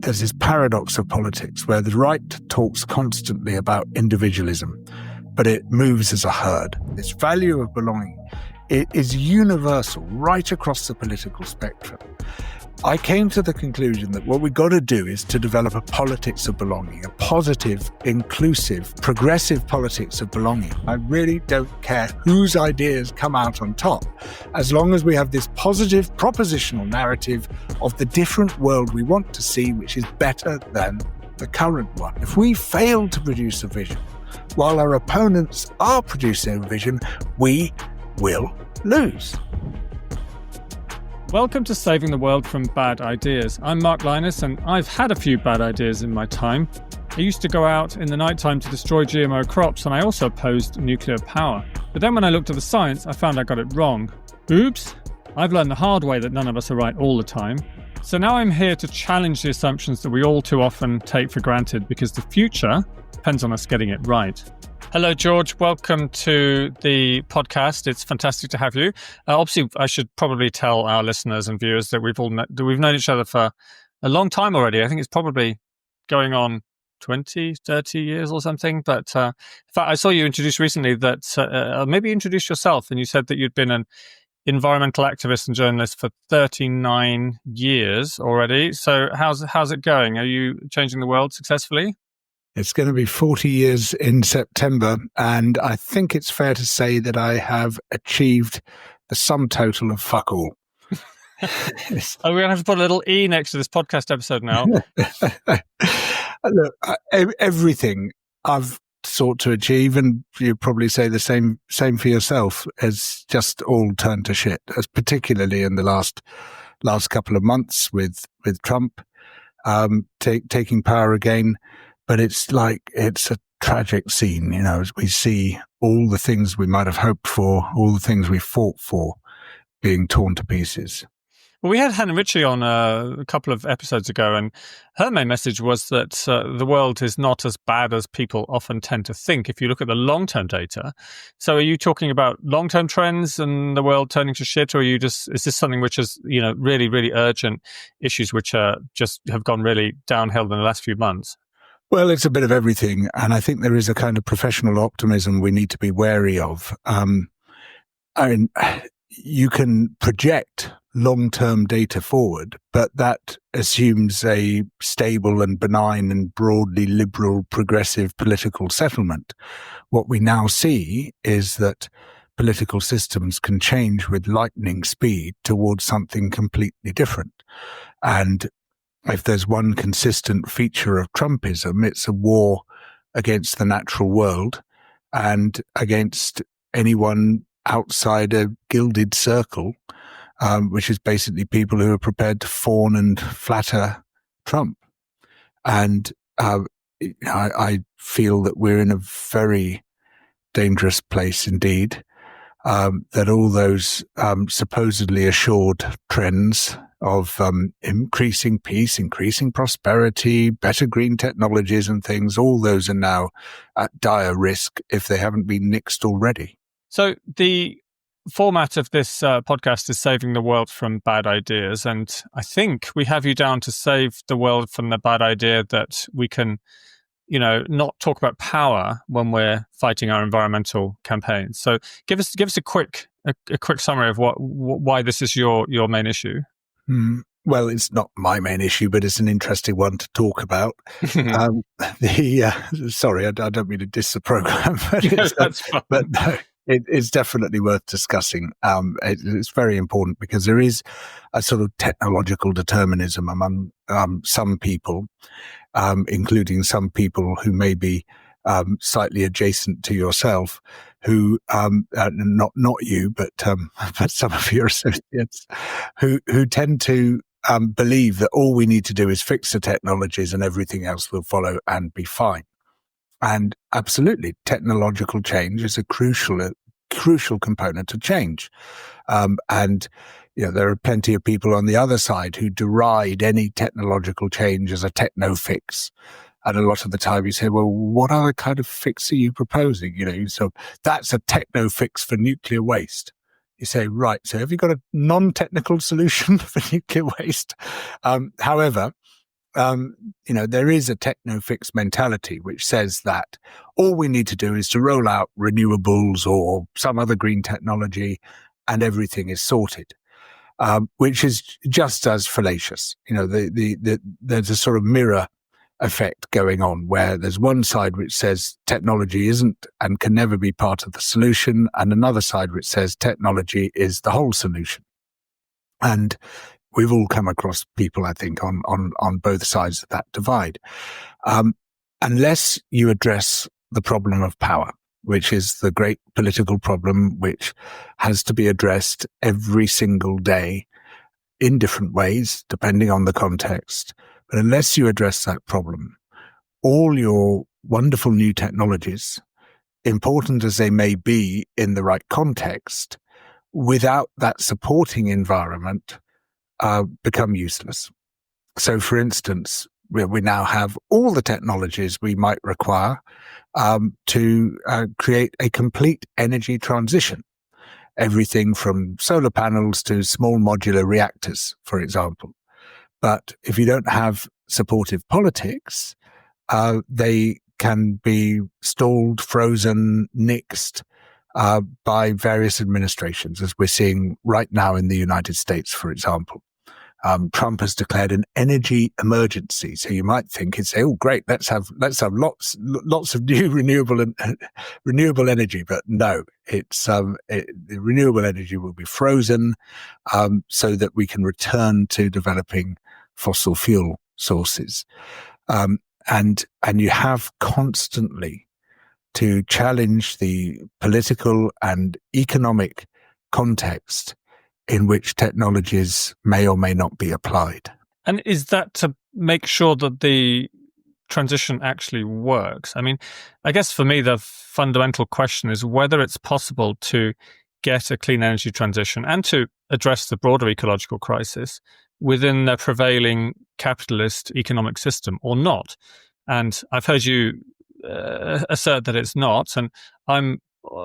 there's this paradox of politics where the right talks constantly about individualism, but it moves as a herd. This value of belonging, it is universal right across the political spectrum. I came to the conclusion that what we've got to do is to develop a politics of belonging, a positive, inclusive, progressive politics of belonging. I really don't care whose ideas come out on top, as long as we have this positive propositional narrative of the different world we want to see, which is better than the current one. If we fail to produce a vision, while our opponents are producing a vision, we will lose. Welcome to Saving the World from Bad Ideas. I'm Mark Lynas, and I've had a few bad ideas in my time. I used to go out in the nighttime to destroy GMO crops, and I also opposed nuclear power. But then when I looked at the science, I found I got it wrong. Oops! I've learned the hard way that none of us are right all the time. So now I'm here to challenge the assumptions that we all too often take for granted, because the future depends on us getting it right. Hello, George. Welcome to the podcast. It's fantastic to have you. Obviously, I should probably tell our listeners and viewers that we've known each other for a long time already. I think it's probably going on 20, 30 years or something. But in fact, I saw you introduce recently that maybe introduce yourself, and you said that you'd been an environmental activist and journalist for 39 years already. So how's it going? Are you changing the world successfully? It's going to be 40 years in September, and I think it's fair to say that I have achieved the sum total of fuck all. We're going to have to put a little E next to this podcast episode now. Look, everything I've sought to achieve, and you probably say the same for yourself, has just all turned to shit, as particularly in the last couple of months with Trump taking power again. But it's a tragic scene, as we see all the things we might have hoped for, all the things we fought for being torn to pieces. Well, we had Hannah Ritchie on a couple of episodes ago, and her main message was that the world is not as bad as people often tend to think if you look at the long-term data. So are you talking about long-term trends and the world turning to shit, or is this something which is, really, really urgent issues which just have gone really downhill in the last few months? Well, it's a bit of everything, and I think there is a kind of professional optimism we need to be wary of. You can project long-term data forward, but that assumes a stable and benign and broadly liberal, progressive political settlement. What we now see is that political systems can change with lightning speed towards something completely different. And if there's one consistent feature of Trumpism, it's a war against the natural world and against anyone outside a gilded circle, which is basically people who are prepared to fawn and flatter Trump. And I feel that we're in a very dangerous place indeed, that all those supposedly assured trends of increasing peace, increasing prosperity, better green technologies and things, all those are now at dire risk if they haven't been nixed already. So the format of this podcast is Saving the World from Bad Ideas, and I think we have you down to save the world from the bad idea that we can, not talk about power when we're fighting our environmental campaigns. So give us a quick summary of why this is your main issue. Well, it's not my main issue, but it's an interesting one to talk about. Sorry, I don't mean to diss the program, but no, it's definitely worth discussing. It's very important because there is a sort of technological determinism among some people, including some people who may be slightly adjacent to yourself, who not you, but some of your associates, who tend to believe that all we need to do is fix the technologies and everything else will follow and be fine. And absolutely, technological change is a crucial component to change. And there are plenty of people on the other side who deride any technological change as a techno fix. And a lot of the time you say, well, what other kind of fix are you proposing? So that's a techno fix for nuclear waste. You say, right, so have you got a non-technical solution for nuclear waste? However, there is a techno-fix mentality which says that all we need to do is to roll out renewables or some other green technology and everything is sorted, which is just as fallacious. There's a sort of mirror effect going on where there's one side which says technology isn't and can never be part of the solution, and another side which says technology is the whole solution. And we've all come across people, I think, on both sides of that divide. Unless you address the problem of power, which is the great political problem which has to be addressed every single day in different ways, depending on the context. But unless you address that problem, all your wonderful new technologies, important as they may be in the right context, without that supporting environment, become useless. So, for instance, we now have all the technologies we might require to create a complete energy transition. Everything from solar panels to small modular reactors, for example. But if you don't have supportive politics, they can be stalled, frozen, nixed by various administrations, as we're seeing right now in the United States, for example. Trump has declared an energy emergency. So you might think he'd say, "Oh, great, let's have lots of new renewable energy." But no, the renewable energy will be frozen so that we can return to developing fossil fuel sources. And you have constantly to challenge the political and economic context in which technologies may or may not be applied. And is that to make sure that the transition actually works? I mean, I guess for me, the fundamental question is whether it's possible to get a clean energy transition and to address the broader ecological crisis within the prevailing capitalist economic system or not. And I've heard you assert that it's not, and I'm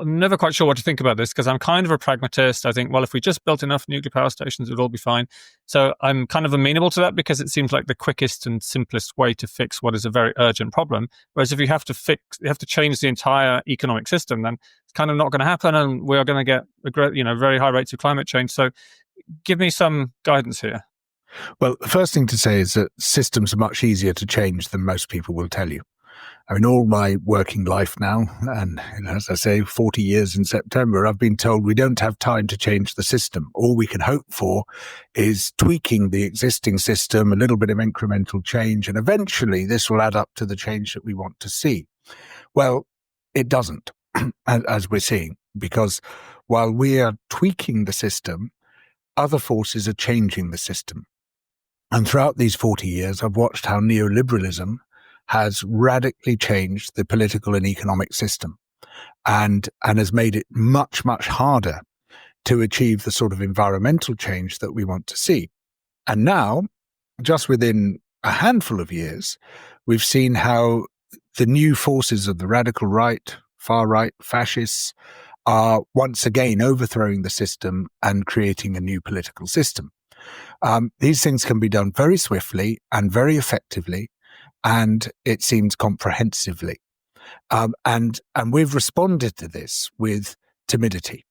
never quite sure what to think about this because I'm kind of a pragmatist. I think, well, if we just built enough nuclear power stations, it would all be fine. So I'm kind of amenable to that because it seems like the quickest and simplest way to fix what is a very urgent problem. Whereas if you have to change the entire economic system, then it's kind of not going to happen, and we are going to get very high rates of climate change. So give me some guidance here. Well, the first thing to say is that systems are much easier to change than most people will tell you. I mean, all my working life now, and as I say, 40 years in September, I've been told we don't have time to change the system. All we can hope for is tweaking the existing system, a little bit of incremental change, and eventually this will add up to the change that we want to see. Well, it doesn't, as we're seeing, because while we are tweaking the system, other forces are changing the system. And throughout these 40 years, I've watched how neoliberalism has radically changed the political and economic system and has made it much, much harder to achieve the sort of environmental change that we want to see. And now, just within a handful of years, we've seen how the new forces of the radical right, far right, fascists are once again overthrowing the system and creating a new political system. These things can be done very swiftly and very effectively, and it seems comprehensively. And we've responded to this with timidity.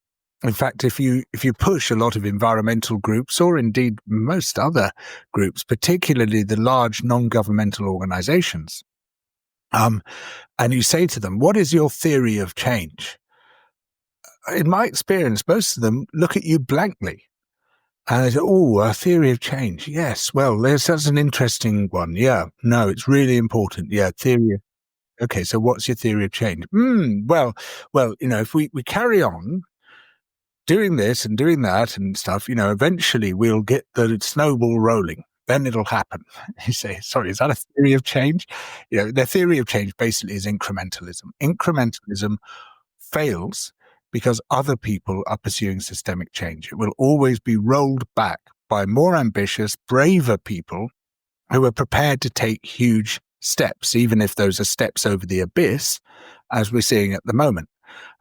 In fact, if you push a lot of environmental groups, or indeed most other groups, particularly the large non-governmental organizations, and you say to them, "What is your theory of change?" In my experience, most of them look at you blankly. And I said, "Oh, a theory of change. Yes, well, that's an interesting one. Yeah, no, it's really important. Yeah, theory. Okay, so what's your theory of change? Well, if we carry on doing this and doing that and stuff, eventually we'll get the snowball rolling. Then it'll happen." You say, "Sorry, is that a theory of change?" The theory of change basically is incrementalism. Incrementalism fails because other people are pursuing systemic change. It will always be rolled back by more ambitious, braver people who are prepared to take huge steps, even if those are steps over the abyss, as we're seeing at the moment.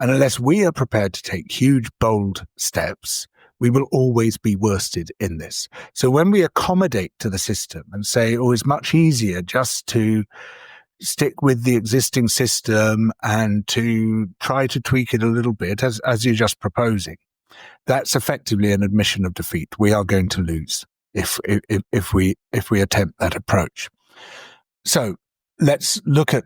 And unless we are prepared to take huge, bold steps, we will always be worsted in this. So when we accommodate to the system and say, oh, it's much easier just to stick with the existing system and to try to tweak it a little bit, as you're just proposing, that's effectively an admission of defeat. We are going to lose if we attempt that approach. So let's look at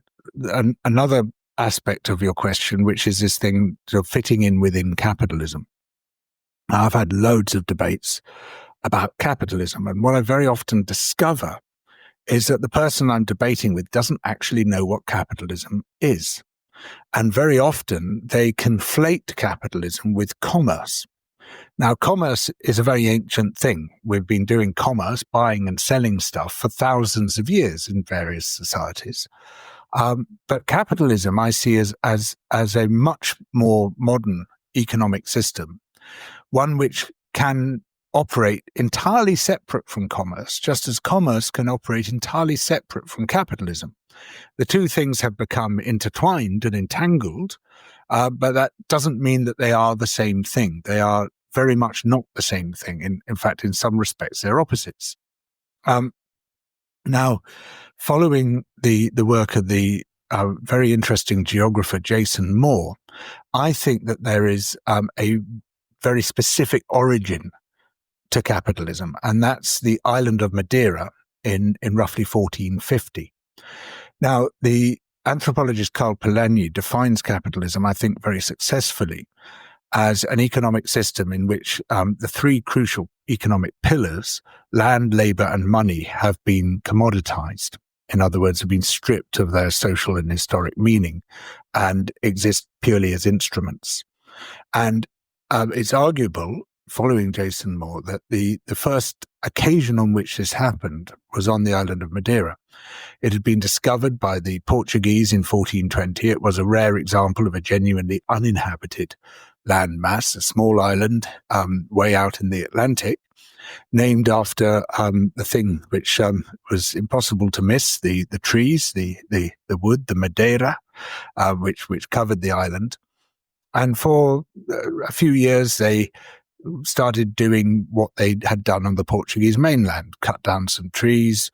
another aspect of your question, which is this thing of fitting in within capitalism. Now, I've had loads of debates about capitalism, and what I very often discover is that the person I'm debating with doesn't actually know what capitalism is. And very often they conflate capitalism with commerce. Now, commerce is a very ancient thing. We've been doing commerce, buying and selling stuff for thousands of years in various societies. But capitalism I see as a much more modern economic system, one which can operate entirely separate from commerce, just as commerce can operate entirely separate from capitalism. The two things have become intertwined and entangled, but that doesn't mean that they are the same thing. They are very much not the same thing. In fact, in some respects, they're opposites. Now, following the work of the very interesting geographer Jason Moore, I think that there is a very specific origin to capitalism, and that's the island of Madeira in roughly 1450. Now, the anthropologist Carl Polanyi defines capitalism, I think, very successfully as an economic system in which the three crucial economic pillars, land, labor, and money, have been commoditized. In other words, have been stripped of their social and historic meaning and exist purely as instruments. And it's arguable, following Jason Moore, that the first occasion on which this happened was on the island of Madeira. It had been discovered by the Portuguese in 1420. It was a rare example of a genuinely uninhabited land mass, a small island way out in the Atlantic, named after the thing which was impossible to miss, the trees, the wood, the Madeira, which covered the island. And for a few years, they started doing what they had done on the Portuguese mainland, cut down some trees,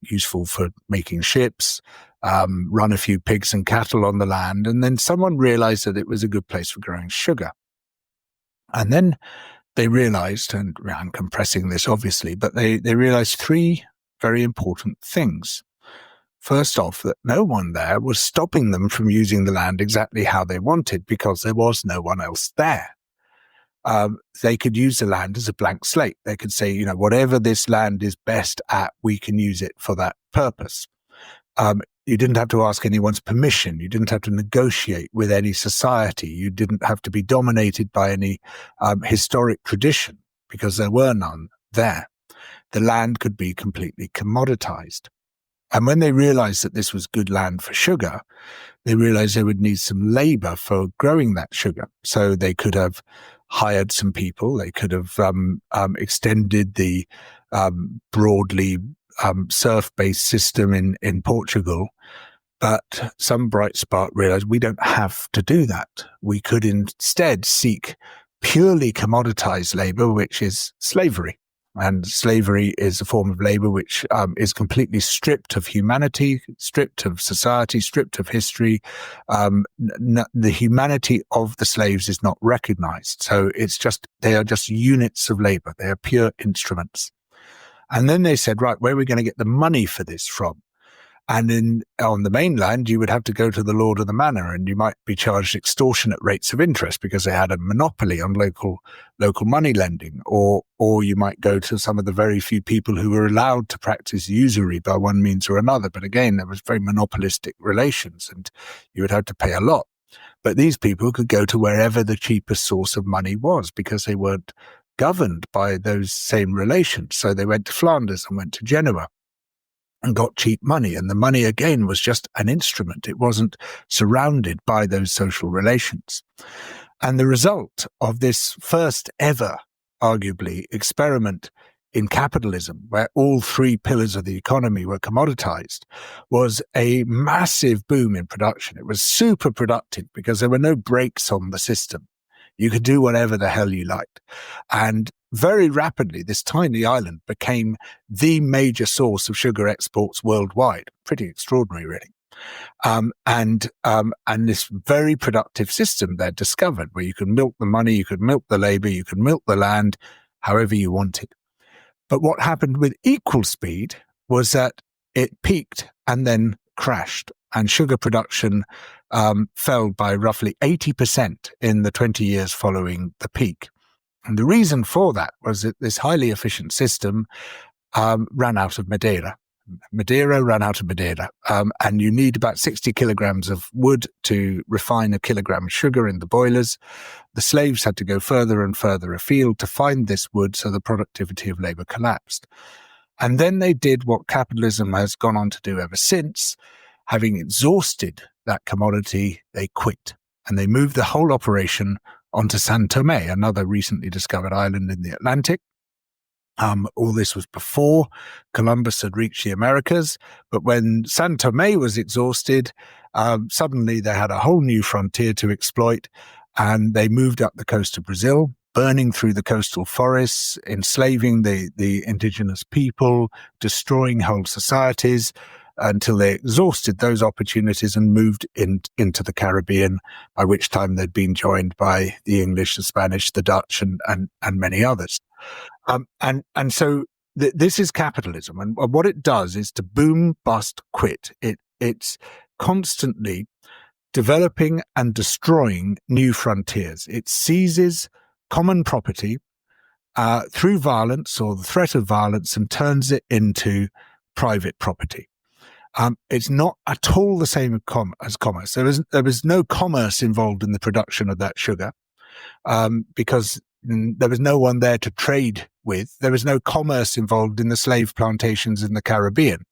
useful for making ships, run a few pigs and cattle on the land. And then someone realized that it was a good place for growing sugar. And then they realized, and I'm compressing this obviously, but they realized three very important things. First off, that no one there was stopping them from using the land exactly how they wanted because there was no one else there. They could use the land as a blank slate. They could say, whatever this land is best at, we can use it for that purpose. You didn't have to ask anyone's permission. You didn't have to negotiate with any society. You didn't have to be dominated by any historic tradition because there were none there. The land could be completely commoditized. And when they realized that this was good land for sugar, they realized they would need some labor for growing that sugar. So they could have hired some people. They could have extended the broadly serf-based system in Portugal. But some bright spark realized we don't have to do that. We could instead seek purely commoditized labor, which is slavery. And slavery is a form of labor which is completely stripped of humanity, stripped of society, stripped of history. The humanity of the slaves is not recognized. So they are just units of labor. They are pure instruments. And then they said, right, where are we going to get the money for this from? And on the mainland, you would have to go to the lord of the manor, and you might be charged extortionate rates of interest because they had a monopoly on local money lending, or you might go to some of the very few people who were allowed to practice usury by one means or another. But again, there was very monopolistic relations, and you would have to pay a lot. But these people could go to wherever the cheapest source of money was because they weren't governed by those same relations. So they went to Flanders and went to Genoa and got cheap money. And the money, again, was just an instrument. It wasn't surrounded by those social relations. And the result of this first ever, arguably, experiment in capitalism, where all three pillars of the economy were commoditized, was a massive boom in production. It was super productive because there were no brakes on the system. You could do whatever the hell you liked. And very rapidly, this tiny island became the major source of sugar exports worldwide. Pretty extraordinary, really. And this very productive system they'd discovered, where you could milk the money, you could milk the labor, you could milk the land, however you wanted. But what happened with equal speed was that it peaked and then crashed, and sugar production fell by roughly 80% in the 20 years following the peak. And the reason for that was that this highly efficient system ran out of Madeira. Madeira ran out of Madeira, and you need about 60 kilograms of wood to refine a kilogram of sugar in the boilers. The slaves had to go further and further afield to find this wood, so the productivity of labor collapsed. And then they did what capitalism has gone on to do ever since. Having exhausted that commodity, they quit, and they moved the whole operation onto San Tomé, another recently discovered island in the Atlantic. All this was before Columbus had reached the Americas, but when San Tomé was exhausted, suddenly they had a whole new frontier to exploit, and they moved up the coast of Brazil, burning through the coastal forests, enslaving the indigenous people, destroying whole societies, until they exhausted those opportunities and moved into the Caribbean, by which time they'd been joined by the English, the Spanish, the Dutch, and many others. And so this is capitalism. And what it does is to boom, bust, quit. It's constantly developing and destroying new frontiers. It seizes common property through violence or the threat of violence and turns it into private property. It's not at all the same as commerce. There was no commerce involved in the production of that sugar because there was no one there to trade with. There was no commerce involved in the slave plantations in the Caribbean.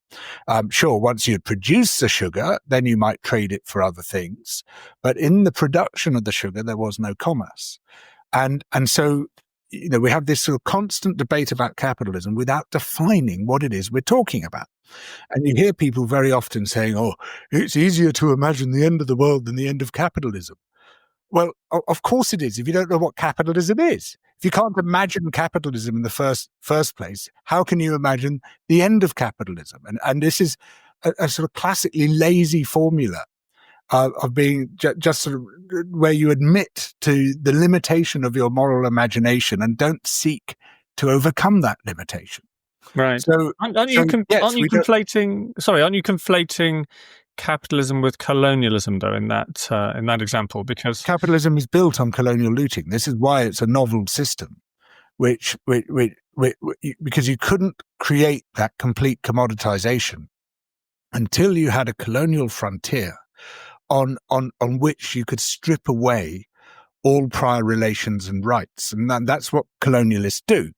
Sure, once you'd produced the sugar, then you might trade it for other things. But in the production of the sugar, there was no commerce. And so, we have this sort of constant debate about capitalism without defining what it is we're talking about. And you hear people very often saying, oh, it's easier to imagine the end of the world than the end of capitalism. Well, of course it is, if you don't know what capitalism is. If you can't imagine capitalism in the first place, how can you imagine the end of capitalism? And this is a sort of classically lazy formula of being just sort of where you admit to the limitation of your moral imagination and don't seek to overcome that limitation. Right. So, aren't you conflating capitalism with colonialism, though, in that example? Because capitalism is built on colonial looting. This is why it's a novel system, which because you couldn't create that complete commoditization until you had a colonial frontier on which you could strip away all prior relations and rights, and that's what colonialists do.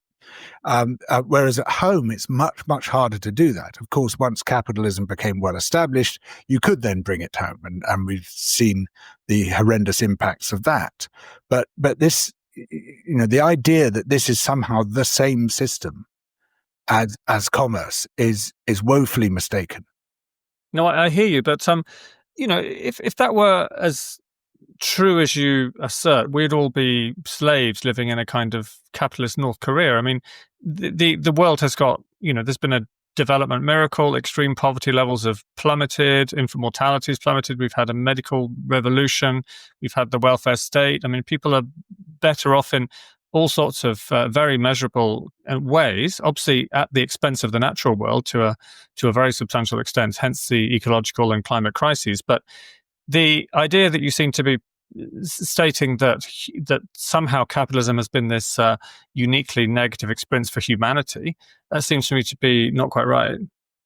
Whereas at home, it's much, much harder to do that. Of course, once capitalism became well established, you could then bring it home, and we've seen the horrendous impacts of that. But this, the idea that this is somehow the same system as commerce is woefully mistaken. No, I hear you, but if that were as true as you assert, we'd all be slaves living in a kind of capitalist North Korea. I mean, the world has got, there's been a development miracle. Extreme poverty levels have plummeted. Infant mortality has plummeted. We've had a medical revolution. We've had the welfare state. I mean, people are better off in all sorts of very measurable ways, obviously at the expense of the natural world to a very substantial extent, hence the ecological and climate crises. But the idea that you seem to be stating that somehow capitalism has been this uniquely negative experience for humanity, that seems to me to be not quite right.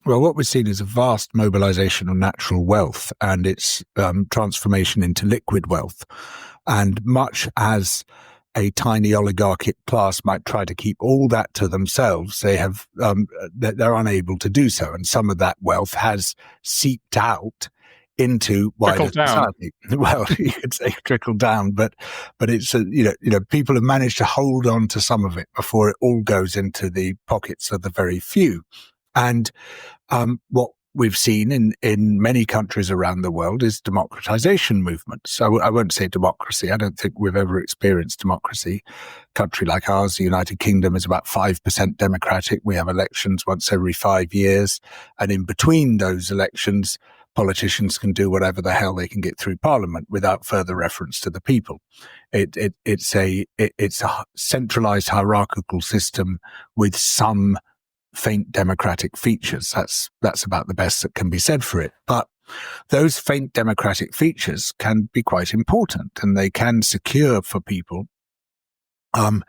Well, what we've seen is a vast mobilization of natural wealth and its transformation into liquid wealth. And much as a tiny oligarchic class might try to keep all that to themselves, they're unable to do so. And some of that wealth has seeped out into wider society. Well, you could say trickle down, but it's people have managed to hold on to some of it before it all goes into the pockets of the very few. And what we've seen in many countries around the world is democratization movements. I won't say democracy. I don't think we've ever experienced democracy. A country like ours, the United Kingdom, is about 5% democratic. We have elections once every 5 years. And in between those elections, politicians can do whatever the hell they can get through Parliament without further reference to the people. It's a centralized hierarchical system with some faint democratic features. That's about the best that can be said for it. But those faint democratic features can be quite important, and they can secure for people a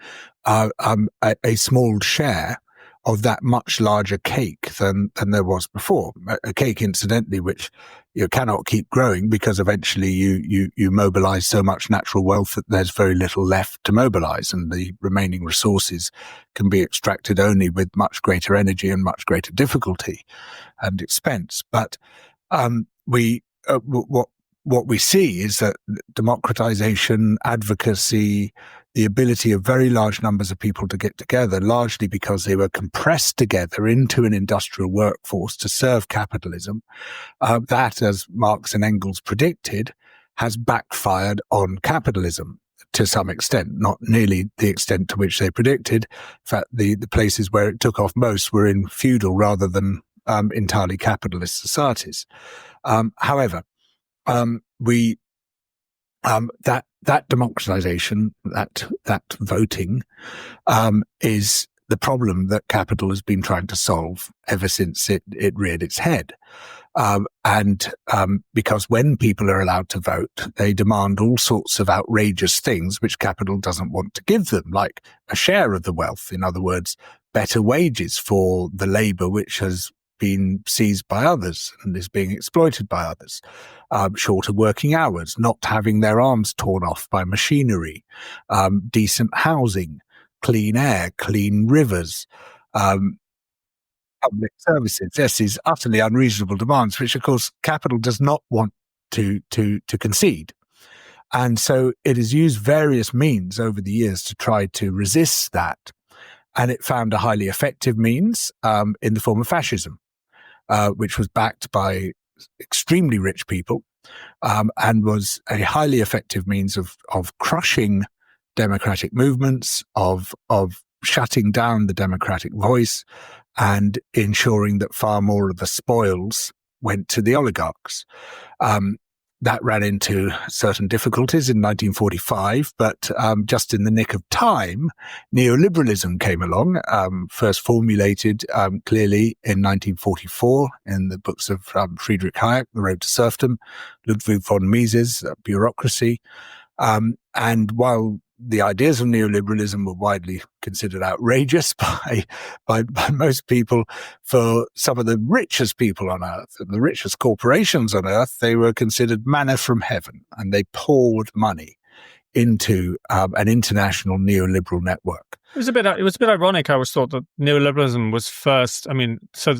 small share of that much larger cake than there was before. A cake, incidentally, which you cannot keep growing because eventually you mobilize so much natural wealth that there's very little left to mobilize, and the remaining resources can be extracted only with much greater energy and much greater difficulty and expense. But what we see is that democratization, advocacy, the ability of very large numbers of people to get together, largely because they were compressed together into an industrial workforce to serve capitalism, that, as Marx and Engels predicted, has backfired on capitalism to some extent, not nearly the extent to which they predicted. In fact, the places where it took off most were in feudal rather than entirely capitalist societies. However, that democratization, that voting, is the problem that capital has been trying to solve ever since it reared its head. Because when people are allowed to vote, they demand all sorts of outrageous things which capital doesn't want to give them, like a share of the wealth. In other words, better wages for the labor which has been seized by others and is being exploited by others, shorter working hours, not having their arms torn off by machinery, decent housing, clean air, clean rivers, public services. Yes, these utterly unreasonable demands, which of course capital does not want to concede. And so it has used various means over the years to try to resist that. And it found a highly effective means in the form of fascism, which was backed by extremely rich people, and was a highly effective means of crushing democratic movements, of shutting down the democratic voice, and ensuring that far more of the spoils went to the oligarchs. That ran into certain difficulties in 1945, but just in the nick of time, neoliberalism came along, first formulated clearly in 1944 in the books of Friedrich Hayek, The Road to Serfdom, Ludwig von Mises, Bureaucracy. And while the ideas of neoliberalism were widely considered outrageous by most people, for some of the richest people on earth and the richest corporations on earth, they were considered manna from heaven, and they poured money into an international neoliberal network. It was a bit ironic. I always thought that neoliberalism was first. I mean, so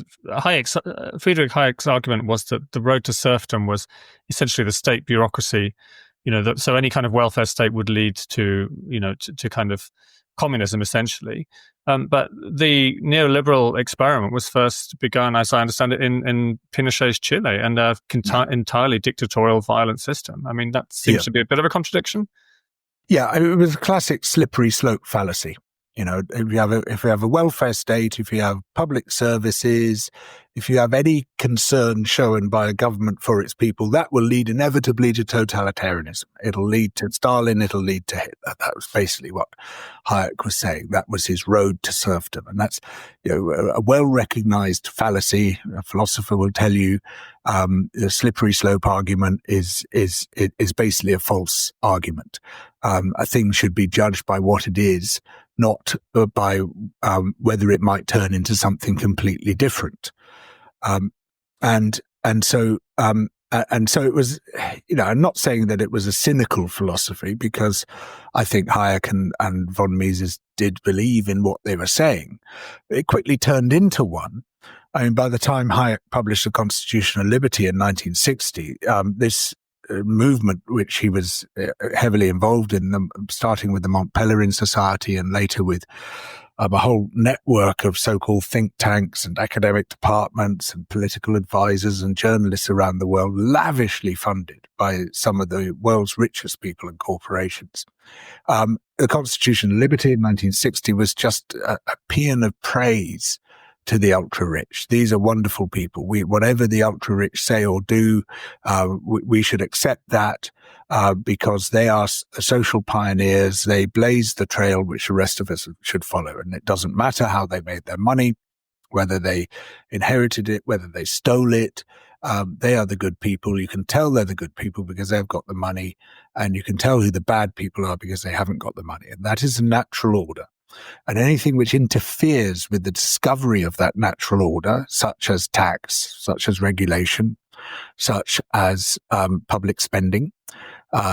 Friedrich Hayek's argument was that the road to serfdom was essentially the state bureaucracy. So any kind of welfare state would lead to kind of communism, essentially. But the neoliberal experiment was first begun, as I understand it, in Pinochet's Chile, and an entirely dictatorial, violent system. I mean, that seems to be a bit of a contradiction. Yeah, it was a classic slippery slope fallacy. If you have a welfare state, if you have public services, if you have any concern shown by a government for its people, that will lead inevitably to totalitarianism. It'll lead to Stalin, it'll lead to Hitler. That was basically what Hayek was saying. That was his road to serfdom. And that's, a well-recognized fallacy. A philosopher will tell you the slippery slope argument is basically a false argument. A thing should be judged by what it is, not by whether it might turn into something completely different. And so it was, I'm not saying that it was a cynical philosophy, because I think Hayek and von Mises did believe in what they were saying. It quickly turned into one. I mean, by the time Hayek published The Constitution of Liberty in 1960, this movement, which he was heavily involved in, starting with the Mont Pelerin Society and later with a whole network of so-called think tanks and academic departments and political advisors and journalists around the world, lavishly funded by some of the world's richest people and corporations. The Constitution of Liberty in 1960 was just a paean of praise to the ultra-rich. These are wonderful people. Whatever the ultra-rich say or do, we should accept that because they are social pioneers. They blaze the trail which the rest of us should follow. And it doesn't matter how they made their money, whether they inherited it, whether they stole it. They are the good people. You can tell they're the good people because they've got the money, and you can tell who the bad people are because they haven't got the money. And that is a natural order. And anything which interferes with the discovery of that natural order, such as tax, such as regulation, such as public spending,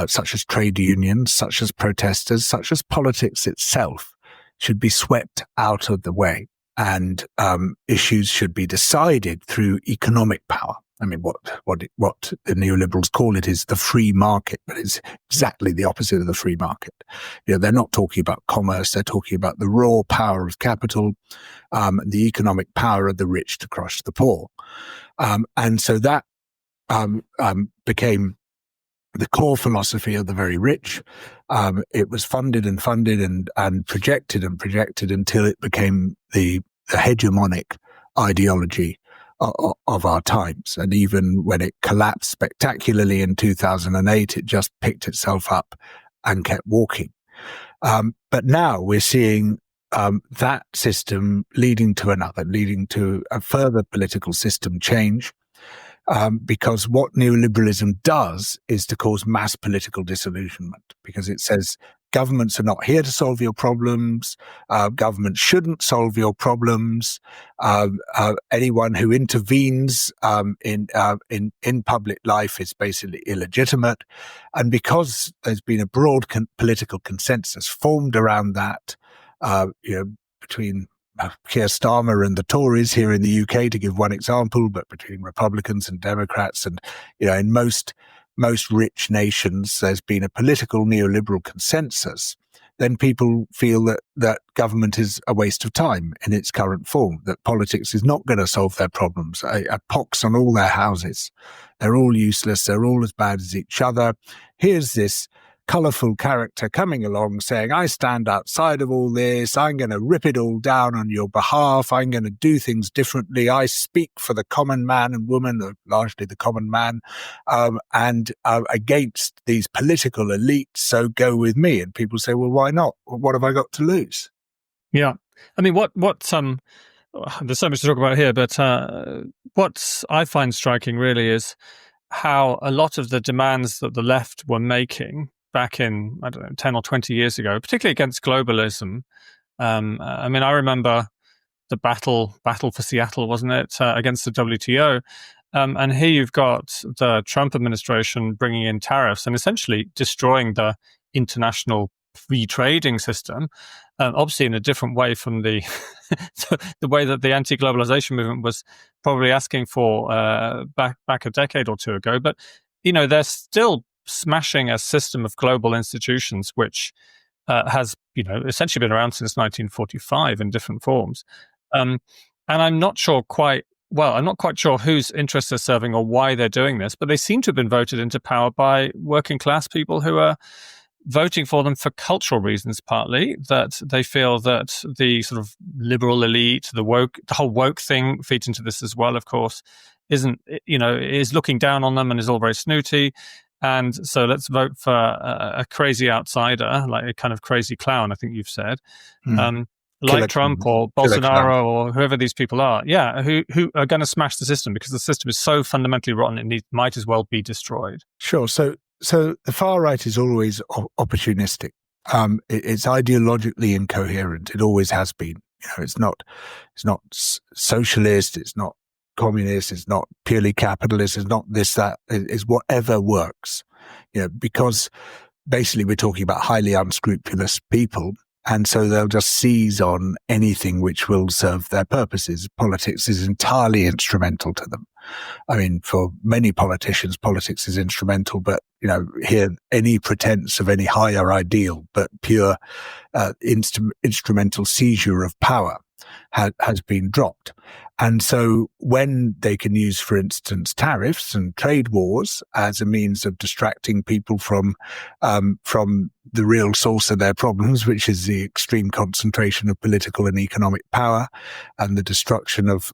such as trade unions, such as protesters, such as politics itself, should be swept out of the way. And issues should be decided through economic power. I mean, what the neoliberals call it is the free market, but it's exactly the opposite of the free market. They're not talking about commerce; they're talking about the raw power of capital, the economic power of the rich to crush the poor, and so that became the core philosophy of the very rich. It was funded and projected until it became the hegemonic ideology of our times. And even when it collapsed spectacularly in 2008, it just picked itself up and kept walking. But now we're seeing that system leading to a further political system change. Because what neoliberalism does is to cause mass political disillusionment, because it says governments are not here to solve your problems. Governments shouldn't solve your problems. Anyone who intervenes in public life is basically illegitimate. And because there's been a broad political consensus formed around that, between Keir Starmer and the Tories here in the UK, to give one example, but between Republicans and Democrats, and in most rich nations, there's been a political neoliberal consensus. Then people feel that government is a waste of time in its current form, that politics is not going to solve their problems. A pox on all their houses. They're all useless. They're all as bad as each other. Here's this colourful character coming along saying, I stand outside of all this, I'm going to rip it all down on your behalf, I'm going to do things differently, I speak for the common man and woman, or largely the common man, and against these political elites, so go with me. And people say, well, why not? What have I got to lose? Yeah. I mean, there's so much to talk about here, but what I find striking really is how a lot of the demands that the left were making back in, 10 or 20 years ago, particularly against globalism. I remember the battle for Seattle, wasn't it, against the WTO? And here you've got the Trump administration bringing in tariffs and essentially destroying the international free trading system, obviously in a different way from the way that the anti-globalization movement was probably asking for back a decade or two ago. But, they're still smashing a system of global institutions which has, essentially been around since 1945 in different forms. And I'm not quite sure whose interests they're serving or why they're doing this, but they seem to have been voted into power by working class people who are voting for them for cultural reasons, partly, that they feel that the sort of liberal elite, the whole woke thing feeds into this as well, of course, is looking down on them and is all very snooty. And so let's vote for a crazy outsider, like a kind of crazy clown, I think you've said, like Trump or Bolsonaro or whoever these people are, who are going to smash the system because the system is so fundamentally rotten it might as well be destroyed. Sure. So the far right is always opportunistic. It's ideologically incoherent. It always has been. It's not socialist. It's not communist. It's not purely capitalist. It's not this, that. It's whatever works. Because basically we're talking about highly unscrupulous people, and so they'll just seize on anything which will serve their purposes. Politics is entirely instrumental to them. I mean, for many politicians, politics is instrumental, but, here, any pretense of any higher ideal, but pure instrumental seizure of power has been dropped. And so when they can use, for instance, tariffs and trade wars as a means of distracting people from the real source of their problems, which is the extreme concentration of political and economic power and the destruction of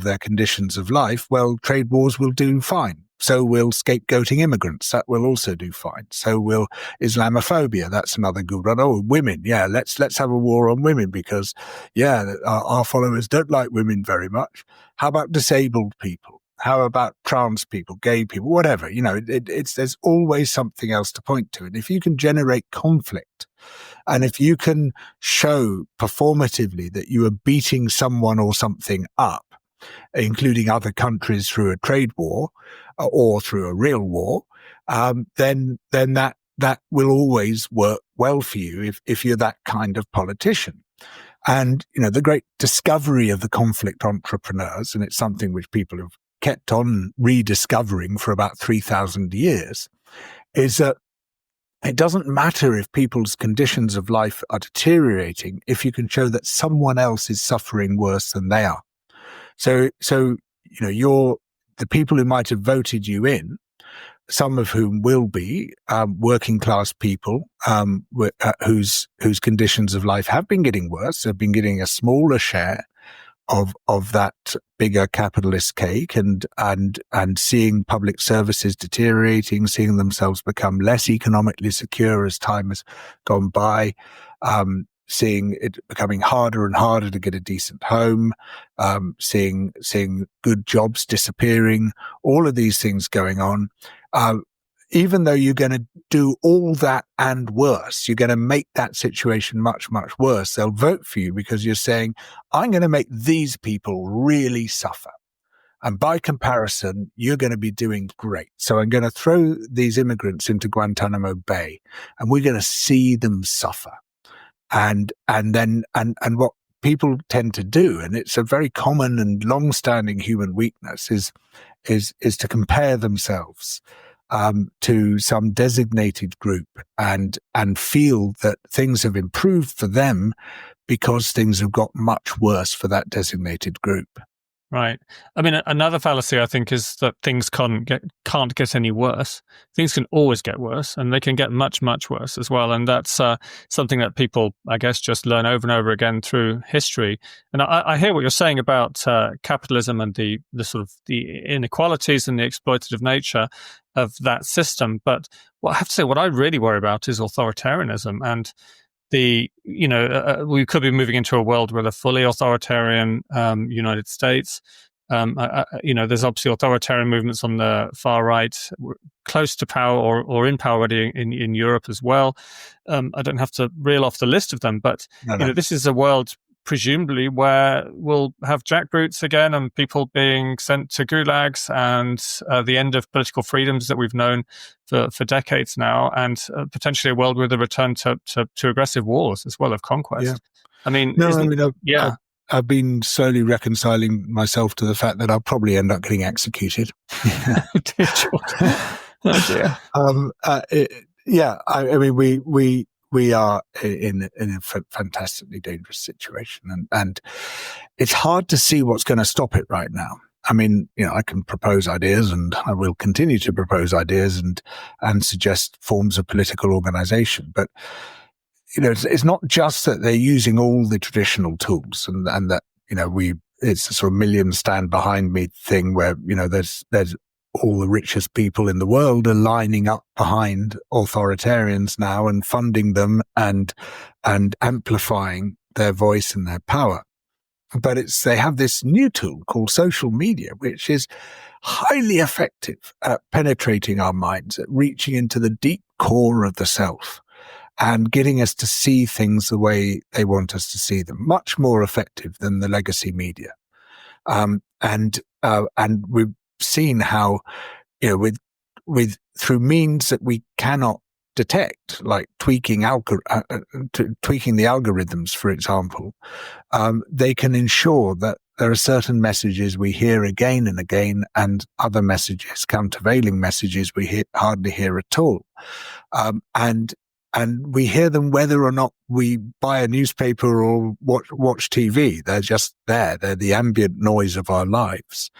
their conditions of life, well, trade wars will do fine. So will scapegoating immigrants. That will also do fine. So will Islamophobia. That's another good one. Oh, women. Yeah, let's have a war on women because, our followers don't like women very much. How about disabled people? How about trans people, gay people, whatever? There's always something else to point to. And if you can generate conflict, and if you can show performatively that you are beating someone or something up, including other countries through a trade war or through a real war, then that will always work well for you if you're that kind of politician. And, the great discovery of the conflict entrepreneurs, and it's something which people have kept on rediscovering for about 3,000 years, is that it doesn't matter if people's conditions of life are deteriorating if you can show that someone else is suffering worse than they are. So you're the people who might have voted you in, some of whom will be working class people whose conditions of life have been getting worse, have been getting a smaller share of that bigger capitalist cake, and seeing public services deteriorating, seeing themselves become less economically secure as time has gone by. Seeing it becoming harder and harder to get a decent home, seeing good jobs disappearing, all of these things going on. Even though you're going to do all that and worse, you're going to make that situation much, much worse. They'll vote for you because you're saying, I'm going to make these people really suffer. And by comparison, you're going to be doing great. So I'm going to throw these immigrants into Guantanamo Bay and we're going to see them suffer. And what people tend to do, and it's a very common and long-standing human weakness, is to compare themselves to some designated group and feel that things have improved for them because things have got much worse for that designated group. Right. I mean, another fallacy, I think, is that things can't get any worse. Things can always get worse, and they can get much, much worse as well. And that's something that people, I guess, just learn over and over again through history. And I hear what you're saying about capitalism and the sort of the inequalities and the exploitative nature of that system. But I have to say, what I really worry about is authoritarianism. And we could be moving into a world with a fully authoritarian United States. There's obviously authoritarian movements on the far right, close to power or in power already in Europe as well. I don't have to reel off the list of them, but No. This is a world presumably where we'll have jackboots again and people being sent to gulags and the end of political freedoms that we've known for decades now, and potentially a world with a return to aggressive wars as well of conquest. Yeah. I mean, I've been slowly reconciling myself to the fact that I'll probably end up getting executed. Oh dear. We are in a fantastically dangerous situation, and it's hard to see what's going to stop it right now. I mean, I can propose ideas, and I will continue to propose ideas and suggest forms of political organization. But it's not just that they're using all the traditional tools, and that it's a sort of million stand behind me thing where there's all the richest people in the world are lining up behind authoritarians now and funding them and amplifying their voice and their power. But they have this new tool called social media, which is highly effective at penetrating our minds, at reaching into the deep core of the self and getting us to see things the way they want us to see them, much more effective than the legacy media. And we've seen how, through means that we cannot detect, like tweaking the algorithms, for example, they can ensure that there are certain messages we hear again and again, and other messages, countervailing messages, we hardly hear at all. And we hear them whether or not we buy a newspaper or watch TV. They're just there. They're the ambient noise of our lives.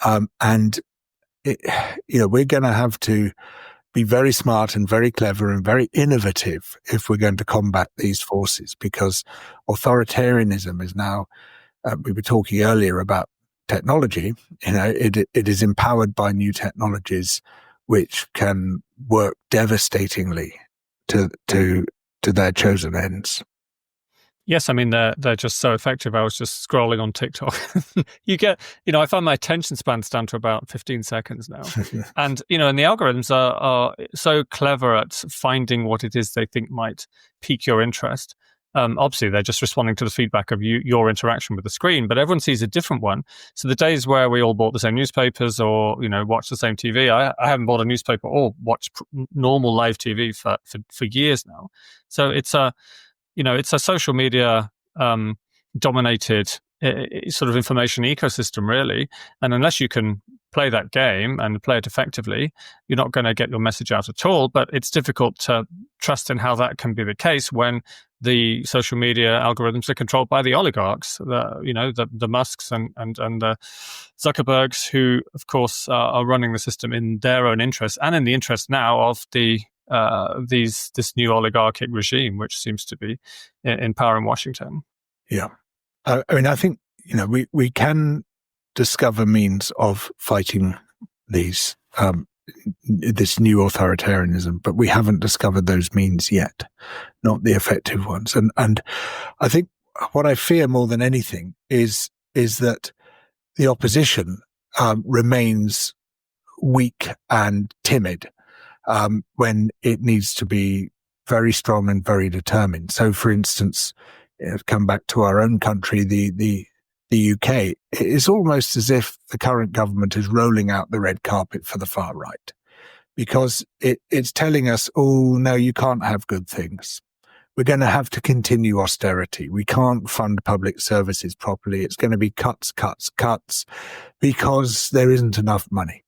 We're going to have to be very smart and very clever and very innovative if we're going to combat these forces, because authoritarianism is now, we were talking earlier about technology, it is empowered by new technologies which can work devastatingly to their chosen ends. Yes, I mean, they're just so effective. I was just scrolling on TikTok. I find my attention span's down to about 15 seconds now. And, and the algorithms are so clever at finding what it is they think might pique your interest. Obviously, they're just responding to the feedback of your interaction with the screen, but everyone sees a different one. So the days where we all bought the same newspapers or, watched the same TV, I haven't bought a newspaper or watched normal live TV for years now. So it's a social media dominated sort of information ecosystem, really. And unless you can play that game and play it effectively, you're not going to get your message out at all. But it's difficult to trust in how that can be the case when the social media algorithms are controlled by the oligarchs, the Musks and the Zuckerbergs, who, of course, are running the system in their own interest and in the interest now of this new oligarchic regime, which seems to be in power in Washington. Yeah. I think, we can discover means of fighting this new authoritarianism, but we haven't discovered those means yet, not the effective ones. And I think what I fear more than anything is that the opposition remains weak and timid when it needs to be very strong and very determined. So, for instance, come back to our own country, the UK, it's almost as if the current government is rolling out the red carpet for the far right, because it's telling us, oh, no, you can't have good things. We're going to have to continue austerity. We can't fund public services properly. It's going to be cuts, because there isn't enough money.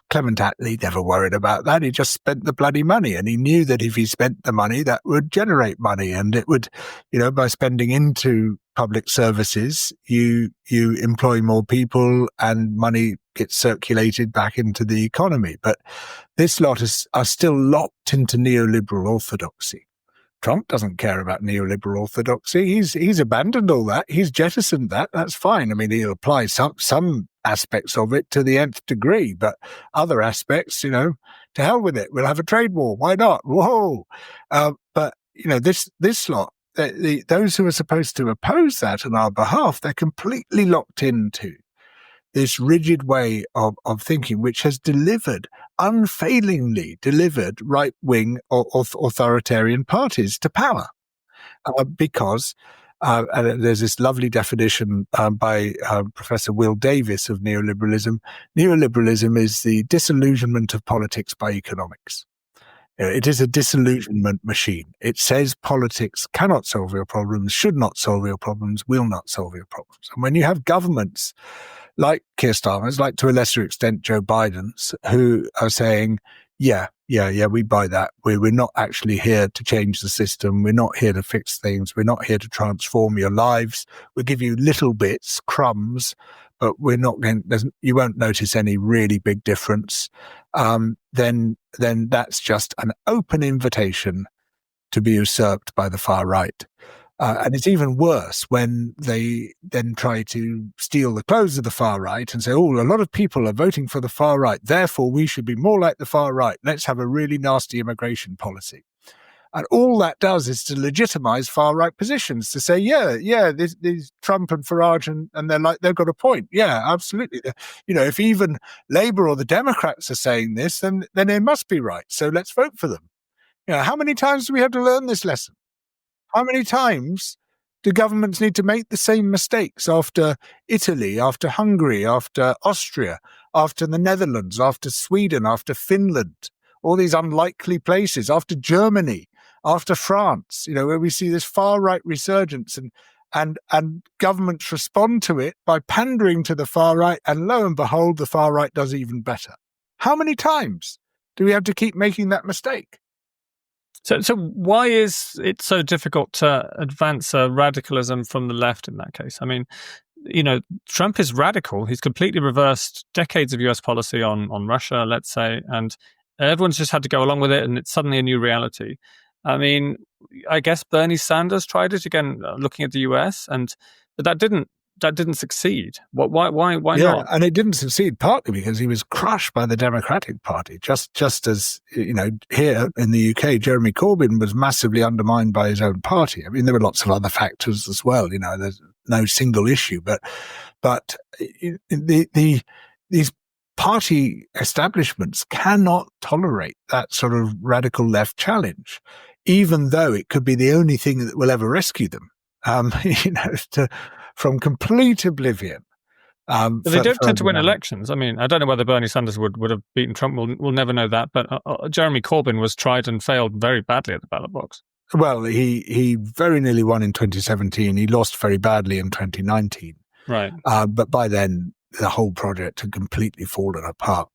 Clement Attlee never worried about that. He just spent the bloody money, and he knew that if he spent the money, that would generate money, and it would, by spending into public services, you employ more people and money gets circulated back into the economy. But this lot are still locked into neoliberal orthodoxy. Trump doesn't care about neoliberal orthodoxy. He's abandoned all that. He's jettisoned that. That's fine. I mean, he'll apply some aspects of it to the nth degree, but other aspects, to hell with it. We'll have a trade war. Why not? Whoa! But this lot, those who are supposed to oppose that on our behalf, they're completely locked into this rigid way of thinking, which has unfailingly delivered right-wing or authoritarian parties to power. Because there's this lovely definition by Professor Will Davis of neoliberalism. Neoliberalism is the disillusionment of politics by economics. It is a disillusionment machine. It says politics cannot solve your problems, should not solve your problems, will not solve your problems. And when you have governments like Keir Starmer's, like to a lesser extent Joe Biden's, who are saying, yeah, we buy that. We're not actually here to change the system. We're not here to fix things. We're not here to transform your lives. We'll give you little bits, crumbs, but we're not going. You won't notice any really big difference. Then that's just an open invitation to be usurped by the far right. And it's even worse when they then try to steal the clothes of the far right and say, oh, a lot of people are voting for the far right, therefore we should be more like the far right. Let's have a really nasty immigration policy. And all that does is to legitimize far right positions, to say, these Trump and Farage and they've got a point. Yeah, absolutely. If even Labour or the Democrats are saying this, then they must be right. So let's vote for them. How many times do we have to learn this lesson? How many times do governments need to make the same mistakes after Italy, after Hungary, after Austria, after the Netherlands, after Sweden, after Finland, all these unlikely places, after Germany, after France, where we see this far right resurgence and governments respond to it by pandering to the far right, and lo and behold, the far right does even better. How many times do we have to keep making that mistake? So why is it so difficult to advance a radicalism from the left in that case? I mean, Trump is radical. He's completely reversed decades of US policy on Russia, let's say, and everyone's just had to go along with it, and it's suddenly a new reality. I mean, I guess Bernie Sanders tried it again, looking at the US, but that didn't succeed. Why not? And it didn't succeed partly because he was crushed by the Democratic Party. Just as, here in the UK, Jeremy Corbyn was massively undermined by his own party. I mean, there were lots of other factors as well. There's no single issue, but these party establishments cannot tolerate that sort of radical left challenge, even though it could be the only thing that will ever rescue them. From complete oblivion. But they don't tend to win elections. I mean, I don't know whether Bernie Sanders would have beaten Trump. We'll never know that. But Jeremy Corbyn was tried and failed very badly at the ballot box. Well, he very nearly won in 2017. He lost very badly in 2019. Right. But by then, the whole project had completely fallen apart.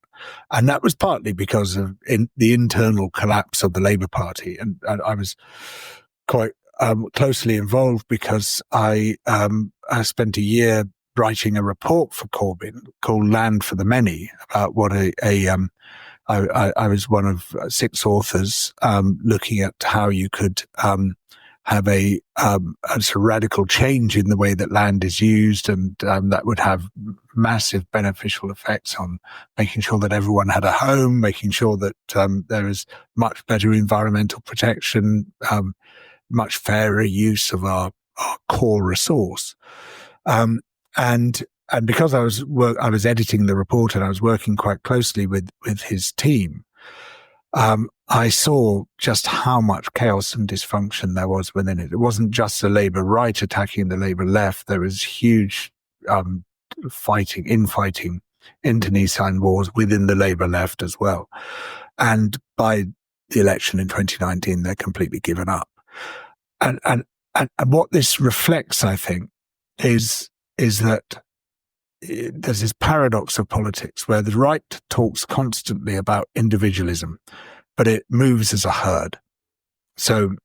And that was partly because of the internal collapse of the Labour Party. And I was quite closely involved because I spent a year writing a report for Corbyn called Land for the Many about what I was one of 6 authors looking at how you could have a sort of radical change in the way that land is used, and that would have massive beneficial effects on making sure that everyone had a home, making sure that there is much better environmental protection, much fairer use of our core resource. And because I was editing the report and I was working quite closely with his team, I saw just how much chaos and dysfunction there was within it. It wasn't just the Labour right attacking the Labour left. There was huge infighting, internecine wars within the Labour left as well. And by the election in 2019, they're completely given up. And what this reflects, I think, is that there's this paradox of politics where the right talks constantly about individualism, but it moves as a herd. So,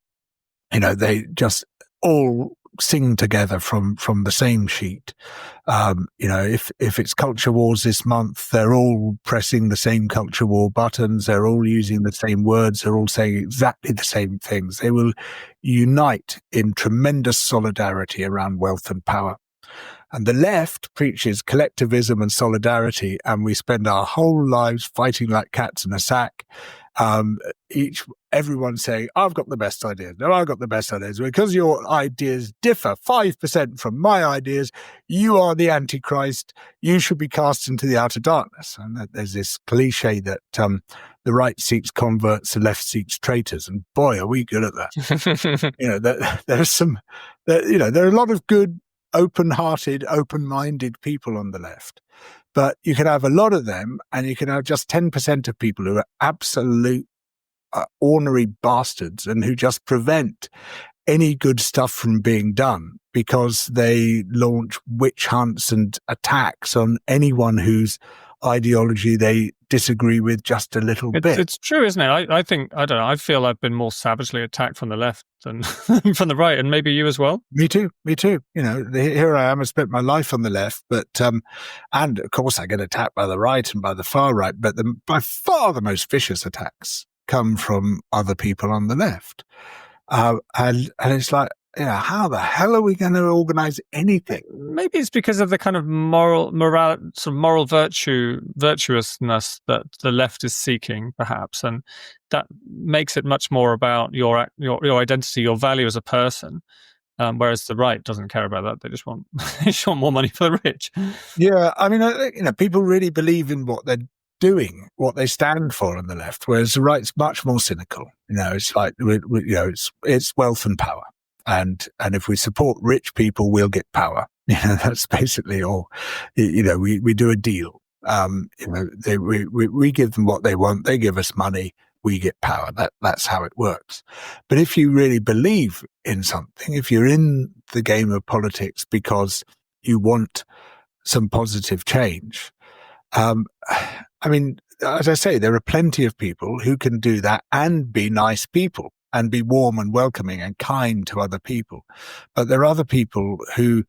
they just all sing together from the same sheet. If it's culture wars this month, they're all pressing the same culture war buttons. They're all using the same words. They're all saying exactly the same things. They will unite in tremendous solidarity around wealth and power. And the left preaches collectivism and solidarity, and we spend our whole lives fighting like cats in a sack. Everyone saying, I've got the best ideas. No, I've got the best ideas. Because your ideas differ 5% from my ideas, you are the Antichrist. You should be cast into the outer darkness. And there's this cliche that the right seeks converts, the left seeks traitors. And boy, are we good at that. There are a lot of good, open-hearted, open-minded people on the left. But you can have a lot of them, and you can have just 10% of people who are absolute ornery bastards and who just prevent any good stuff from being done because they launch witch hunts and attacks on anyone whose ideology they disagree with just a little bit. It's true, isn't it? I think, I don't know, I feel I've been more savagely attacked from the left than from the right, and maybe you as well. Me too. Here I am, I spent my life on the left, but and of course I get attacked by the right and by the far right, but by far the most vicious attacks come from other people on the left. And it's like, how the hell are we going to organize anything? Maybe it's because of the kind of moral virtuousness that the left is seeking, perhaps, and that makes it much more about your identity, your value as a person. Whereas the right doesn't care about that; they just want more money for the rich. Yeah, I mean, people really believe in what they're doing, what they stand for on the left, whereas the right's much more cynical. It's like it's wealth and power. And if we support rich people, we'll get power. That's basically all. We do a deal. We give them what they want. They give us money. we get power. That's how it works. But if you really believe in something, if you're in the game of politics because you want some positive change, I mean, as I say, there are plenty of people who can do that and be nice people and be warm and welcoming and kind to other people. But there are other people who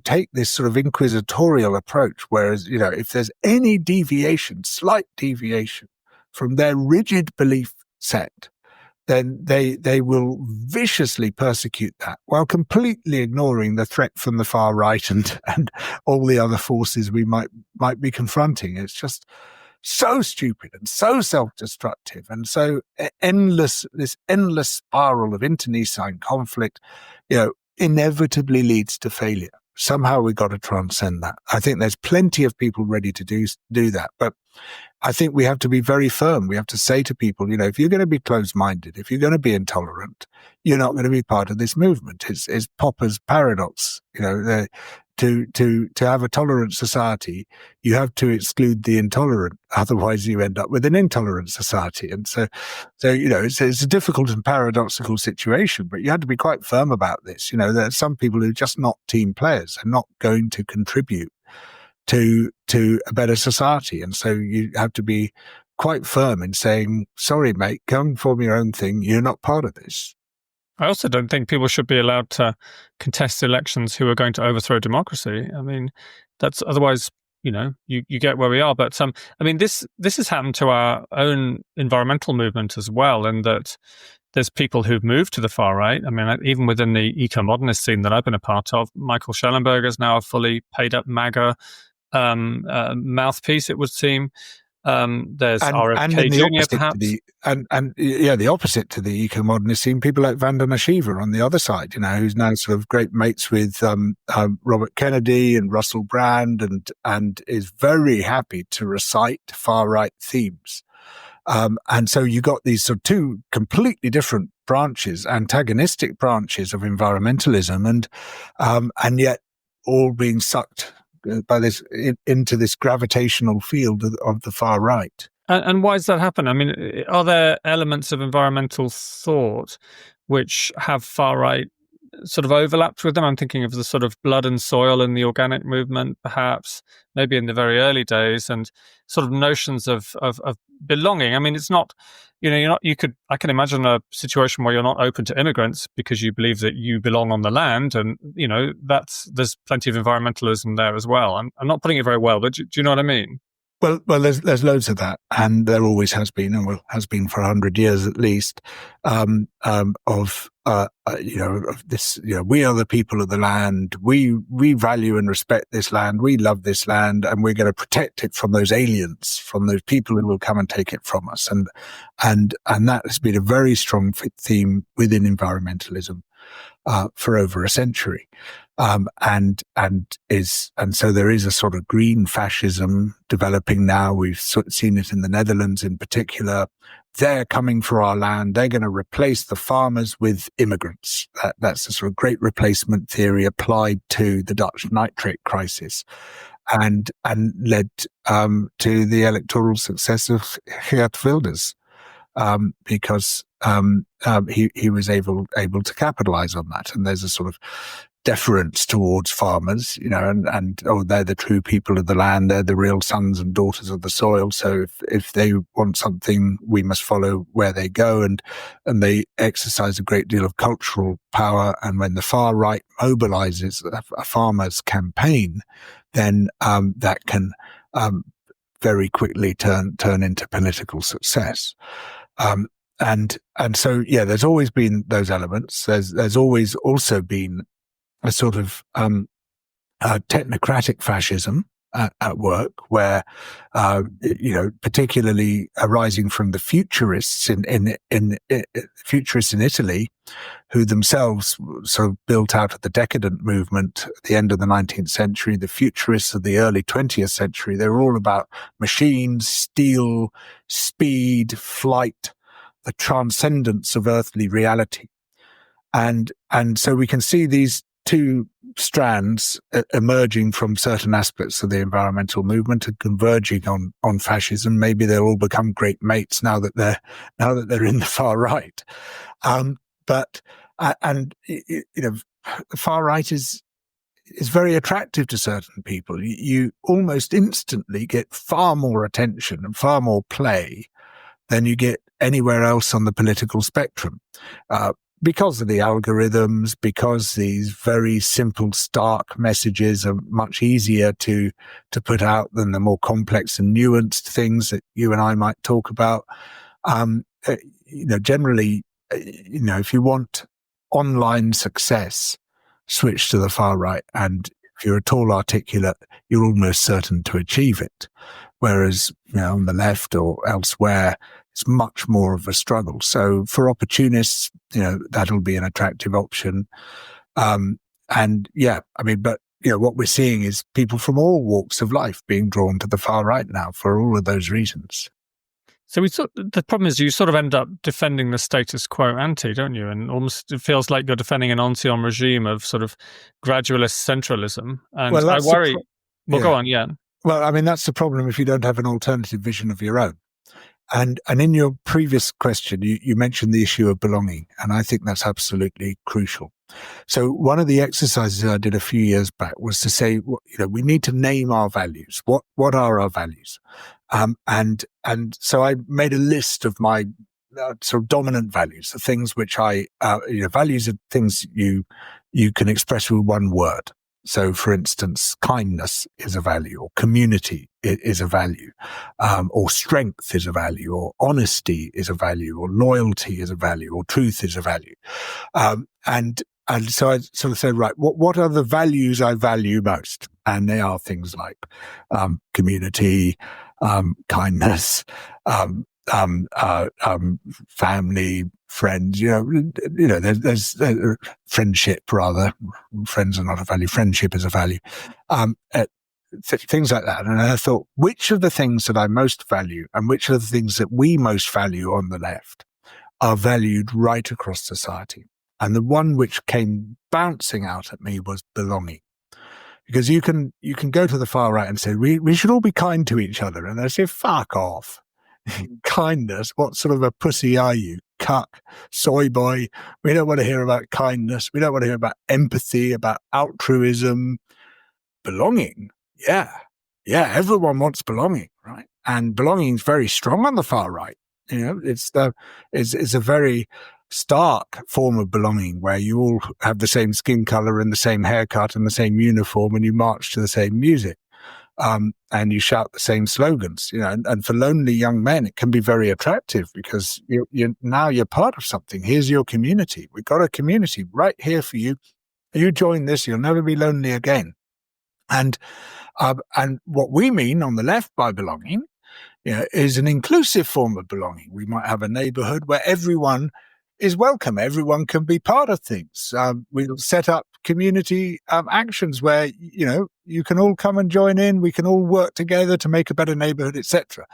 take this sort of inquisitorial approach, whereas, if there's any deviation, slight deviation from their rigid belief set, then they will viciously persecute that while completely ignoring the threat from the far right and all the other forces we might be confronting. It's just so stupid and so self-destructive and so this endless spiral of internecine conflict, inevitably leads to failure. Somehow we've got to transcend that. I think there's plenty of people ready to do that, but I think we have to be very firm. We have to say to people, if you're going to be closed-minded, if you're going to be intolerant, you're not going to be part of this movement. It's Popper's paradox. To have a tolerant society, you have to exclude the intolerant. Otherwise, you end up with an intolerant society. And so it's a difficult and paradoxical situation. But you have to be quite firm about this. There are some people who are just not team players and not going to contribute to a better society. And so you have to be quite firm in saying, sorry, mate, go and form your own thing. You're not part of this. I also don't think people should be allowed to contest elections who are going to overthrow democracy. I mean, that's otherwise, you get where we are. But this has happened to our own environmental movement as well, in that there's people who've moved to the far right. I mean, even within the eco-modernist scene that I've been a part of, Michael Schellenberger is now a fully paid up MAGA mouthpiece, it would seem. There's RFK Jr. perhaps. The opposite to the eco-modernist scene, people like Vandana Shiva on the other side, who's now sort of great mates with Robert Kennedy and Russell Brand and is very happy to recite far-right themes. And so you got these sort of two completely different branches, antagonistic branches of environmentalism, and yet all being sucked by this into this gravitational field of the far right. And why does that happen? I mean, are there elements of environmental thought which have far right sort of overlapped with them? I'm thinking of the sort of blood and soil and the organic movement, perhaps, maybe in the very early days, and sort of notions of belonging. I mean, it's not, I can imagine a situation where you're not open to immigrants because you believe that you belong on the land, and, there's plenty of environmentalism there as well. I'm not putting it very well, but do you know what I mean? Well, there's loads of that, and there always has been, and has been for 100 years at least, of this. We are the people of the land. We value and respect this land. We love this land, and we're going to protect it from those aliens, from those people who will come and take it from us. And that has been a very strong theme within environmentalism for over a century. And so there is a sort of green fascism developing now. We've seen it in the Netherlands in particular. They're coming for our land. They're going to replace the farmers with immigrants. That's a sort of great replacement theory applied to the Dutch nitrate crisis, and led to the electoral success of Geert Wilders, because he was able to capitalize on that. And there's a sort of deference towards farmers, and they're the true people of the land. They're the real sons and daughters of the soil. So if they want something, we must follow where they go. And they exercise a great deal of cultural power. And when the far right mobilizes a farmer's campaign, then that can very quickly turn into political success. And so, there's always been those elements. There's always also been a sort of technocratic fascism at work, where particularly arising from the futurists in Italy, who themselves sort of built out of the decadent movement at the end of the 19th century. The futurists of the early 20th century, they were all about machines, steel, speed, flight, the transcendence of earthly reality. And so we can see these two strands emerging from certain aspects of the environmental movement and converging on fascism. Maybe they'll all become great mates now that they're in the far right. But the far right is very attractive to certain people. You almost instantly get far more attention and far more play than you get anywhere else on the political spectrum. Because of the algorithms, because these very simple, stark messages are much easier to put out than the more complex and nuanced things that you and I might talk about. Generally, if you want online success, switch to the far right. And if you're at all articulate, you're almost certain to achieve it. Whereas, on the left or elsewhere, it's much more of a struggle. So for opportunists, that'll be an attractive option. But what we're seeing is people from all walks of life being drawn to the far right now for all of those reasons. So the problem is you sort of end up defending the status quo ante, don't you? And almost it feels like you're defending an ancien regime of sort of gradualist centralism. And I worry. Go on, yeah. Well, that's the problem if you don't have an alternative vision of your own. And in your previous question, you mentioned the issue of belonging, and I think that's absolutely crucial. So one of the exercises I did a few years back was to say, we need to name our values. What are our values? And so I made a list of my sort of dominant values, the things which values are things you can express with one word. So, for instance, kindness is a value, or community is a value, or strength is a value, or honesty is a value, or loyalty is a value, or truth is a value. And so I sort of said, right, what are the values I value most? And they are things like community, kindness, family, friends. There's friendship rather. Friends are not a value. Friendship is a value. Things like that. And I thought, which of the things that I most value, and which of the things that we most value on the left, are valued right across society? And the one which came bouncing out at me was belonging. Because you can go to the far right and say, we should all be kind to each other. And they say, fuck off. Kindness? What sort of a pussy are you? Cuck, soy boy. We don't want to hear about kindness. We don't want to hear about empathy, about altruism. Belonging. Yeah, everyone wants belonging, right? And belonging is very strong on the far right. It's a very stark form of belonging where you all have the same skin color and the same haircut and the same uniform, and you march to the same music. And you shout the same slogans, and for lonely young men, it can be very attractive because you're part of something. Here's your community. We've got a community right here for you. You join this, you'll never be lonely again. And what we mean on the left by belonging, is an inclusive form of belonging. We might have a neighborhood where everyone is welcome. Everyone can be part of things. We'll set up community actions where, you can all come and join in. We can all work together to make a better neighborhood, etc.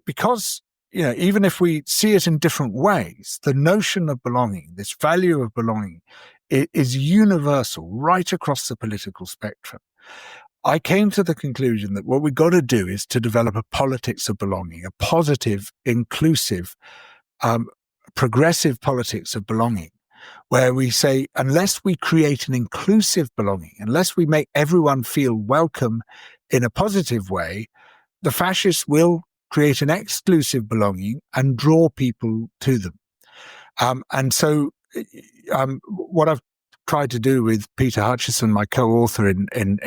Because, even if we see it in different ways, the notion of belonging, this value of belonging, is universal right across the political spectrum. I came to the conclusion that what we've got to do is to develop a politics of belonging, a positive, inclusive, progressive politics of belonging, where we say, unless we create an inclusive belonging, unless we make everyone feel welcome in a positive way, the fascists will create an exclusive belonging and draw people to them. And so what I've tried to do with Peter Hutchison, my co-author in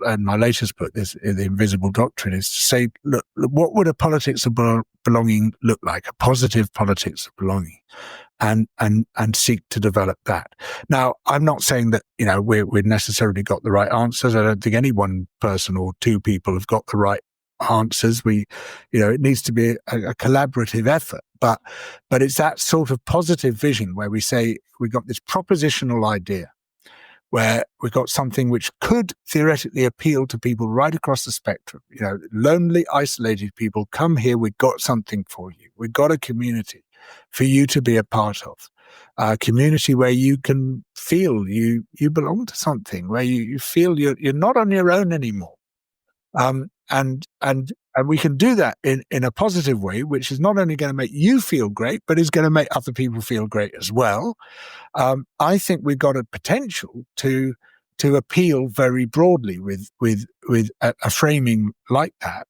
my latest book, The Invisible Doctrine, is to say, look, what would a politics of belonging look like? A positive politics of belonging, and seek to develop that. Now, I'm not saying that we've necessarily got the right answers. I don't think any one person or two people have got the right answers. It needs to be a collaborative effort. But it's that sort of positive vision where we say we've got this propositional idea where we've got something which could theoretically appeal to people right across the spectrum. Lonely, isolated people, come here, we've got something for you. We've got a community for you to be a part of. a community where you can feel you belong to something, where you feel you're not on your own anymore. And we can do that in a positive way, which is not only going to make you feel great, but is going to make other people feel great as well. I think we've got a potential to appeal very broadly with a framing like that,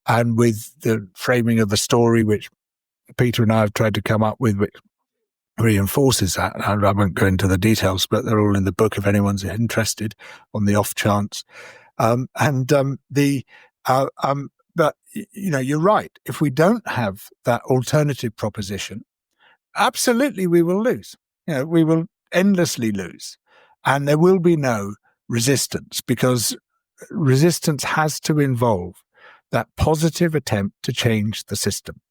and with the framing of the story which Peter and I have tried to come up with, which reinforces that. I won't go into the details, but they're all in the book if anyone's interested, on the off chance. But you're right. If we don't have that alternative proposition, absolutely we will lose. We will endlessly lose, and there will be no resistance, because resistance has to involve that positive attempt to change the system.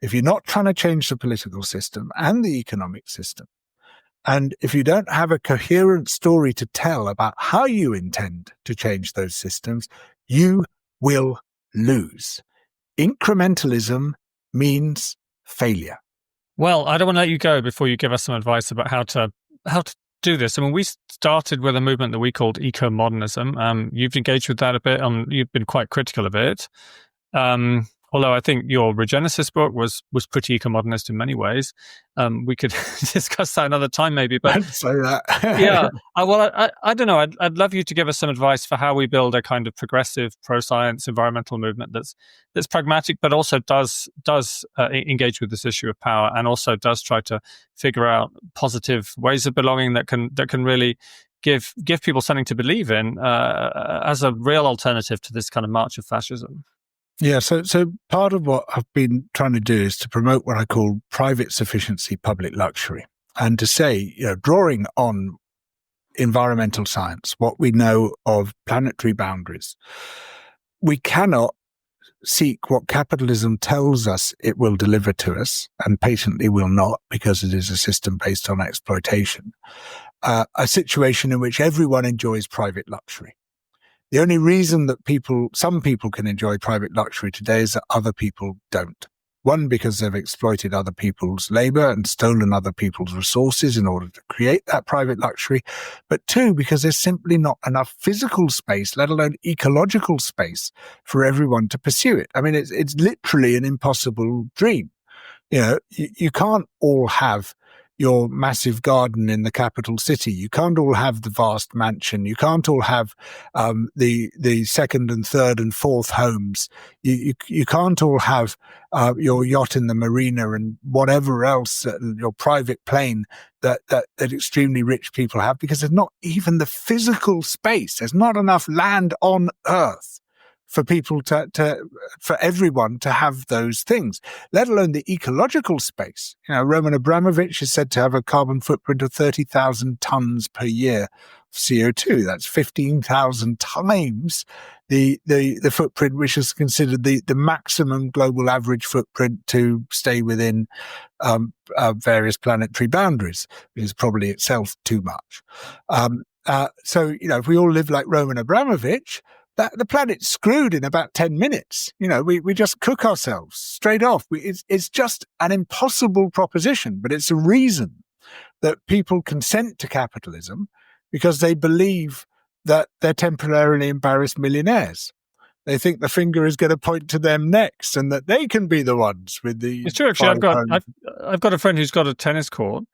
If you're not trying to change the political system and the economic system, and if you don't have a coherent story to tell about how you intend to change those systems, you will lose. Incrementalism means failure. Well, I don't want to let you go before you give us some advice about how to do this. I mean, we started with a movement that we called eco-modernism. You've engaged with that a bit. You've been quite critical of it. Although I think your Regenesis book was pretty eco-modernist in many ways. We could discuss that another time maybe. But I'd say that. Yeah. I don't know. I'd love you to give us some advice for how we build a kind of progressive, pro-science, environmental movement that's pragmatic, but also does engage with this issue of power, and also does try to figure out positive ways of belonging that can really give people something to believe in as a real alternative to this kind of march of fascism. Yeah, so part of what I've been trying to do is to promote what I call private sufficiency, public luxury, and to say, drawing on environmental science, what we know of planetary boundaries, we cannot seek what capitalism tells us it will deliver to us, and patently will not, because it is a system based on exploitation, a situation in which everyone enjoys private luxury. The only reason that some people can enjoy private luxury today is that other people don't. One, because they've exploited other people's labor and stolen other people's resources in order to create that private luxury. But two, because there's simply not enough physical space, let alone ecological space, for everyone to pursue it. I mean, it's literally an impossible dream. You can't all have your massive garden in the capital city. You can't all have the vast mansion. You can't all have the second and third and fourth homes. You can't all have your yacht in the marina and whatever else, your private plane that extremely rich people have, because there's not even the physical space. There's not enough land on Earth for people for everyone to have those things, let alone the ecological space. Roman Abramovich is said to have a carbon footprint of 30,000 tons per year of CO2. That's 15,000 times the footprint which is considered the maximum global average footprint to stay within various planetary boundaries, which is probably itself too much. So if we all live like Roman Abramovich, the planet's screwed in about 10 minutes. We just cook ourselves straight off. It's just an impossible proposition, but it's a reason that people consent to capitalism, because they believe that they're temporarily embarrassed millionaires. They think the finger is going to point to them next, and that they can be the ones with the. It's true. Actually, I've got a friend who's got a tennis court,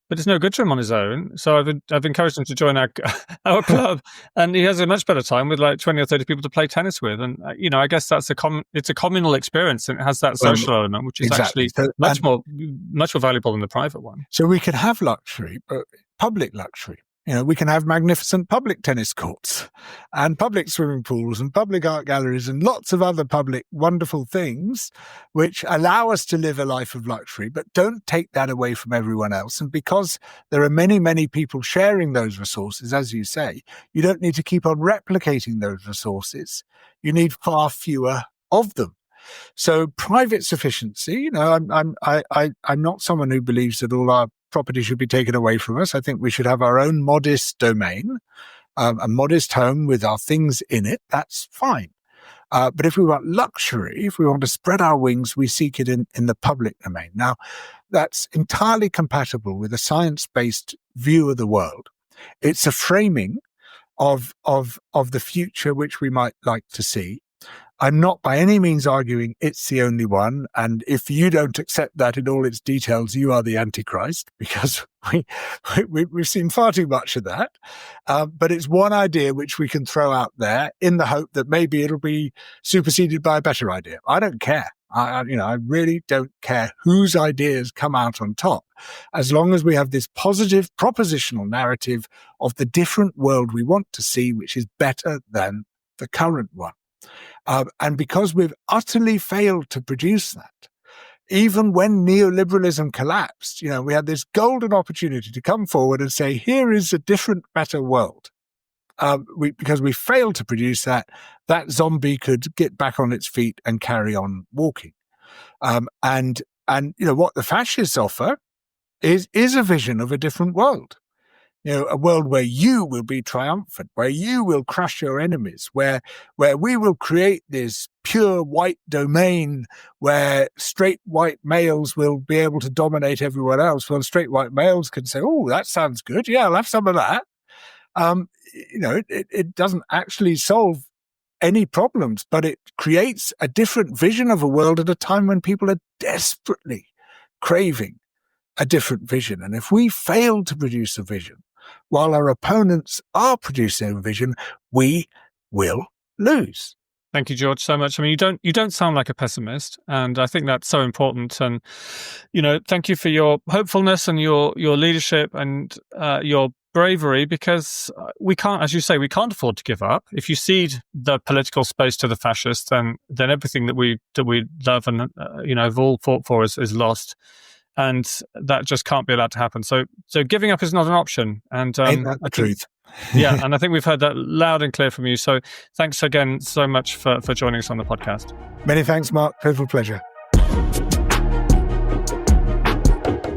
but it's no good to him on his own. So I've encouraged him to join our club, and he has a much better time with like 20 or 30 people to play tennis with. And I guess that's it's a communal experience, and it has that social element, which is actually much more valuable than the private one. So we can have luxury, but public luxury. We can have magnificent public tennis courts and public swimming pools and public art galleries and lots of other public wonderful things which allow us to live a life of luxury, but don't take that away from everyone else. And because there are many, many people sharing those resources, as you say, you don't need to keep on replicating those resources. You need far fewer of them. So private sufficiency, I'm not someone who believes that all our property should be taken away from us. I think we should have our own modest domain, a modest home with our things in it. That's fine. But if we want luxury, if we want to spread our wings, we seek it in the public domain. Now, that's entirely compatible with a science-based view of the world. It's a framing of the future which we might like to see. I'm not by any means arguing it's the only one. And if you don't accept that in all its details, you are the Antichrist, because we've seen far too much of that. But it's one idea which we can throw out there in the hope that maybe it'll be superseded by a better idea. I don't care. I really don't care whose ideas come out on top, as long as we have this positive propositional narrative of the different world we want to see, which is better than the current one. And because we've utterly failed to produce that, even when neoliberalism collapsed, we had this golden opportunity to come forward and say, here is a different, better world. Because we failed to produce that zombie could get back on its feet and carry on walking. And what the fascists offer is a vision of a different world. A world where you will be triumphant, where you will crush your enemies, where we will create this pure white domain where straight white males will be able to dominate everyone else. Well, straight white males can say, oh, that sounds good. Yeah, I'll have some of that. It doesn't actually solve any problems, but it creates a different vision of a world at a time when people are desperately craving a different vision. And if we fail to produce a vision, while our opponents are producing a vision, we will lose. Thank you, George, so much. I mean, you don't sound like a pessimist, and I think that's so important. And thank you for your hopefulness and your leadership and your bravery, because we can't, as you say, we can't afford to give up. If you cede the political space to the fascists, then everything that we love and have all fought for is lost. And that just can't be allowed to happen. So giving up is not an option. And ain't that the truth? Yeah, and I think we've heard that loud and clear from you. So thanks again so much for joining us on the podcast. Many thanks, Mark. Total pleasure.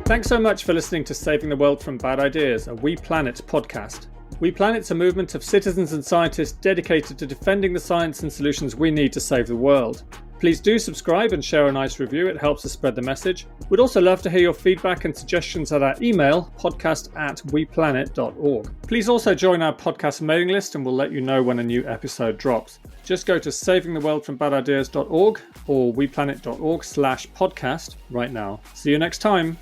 Thanks so much for listening to Saving the World from Bad Ideas, a We Planet podcast. We Planet's a movement of citizens and scientists dedicated to defending the science and solutions we need to save the world. Please do subscribe and share a nice review. It helps us spread the message. We'd also love to hear your feedback and suggestions at our email, podcast@weplanet.org. Please also join our podcast mailing list and we'll let you know when a new episode drops. Just go to savingtheworldfrombadideas.org or weplanet.org/podcast right now. See you next time.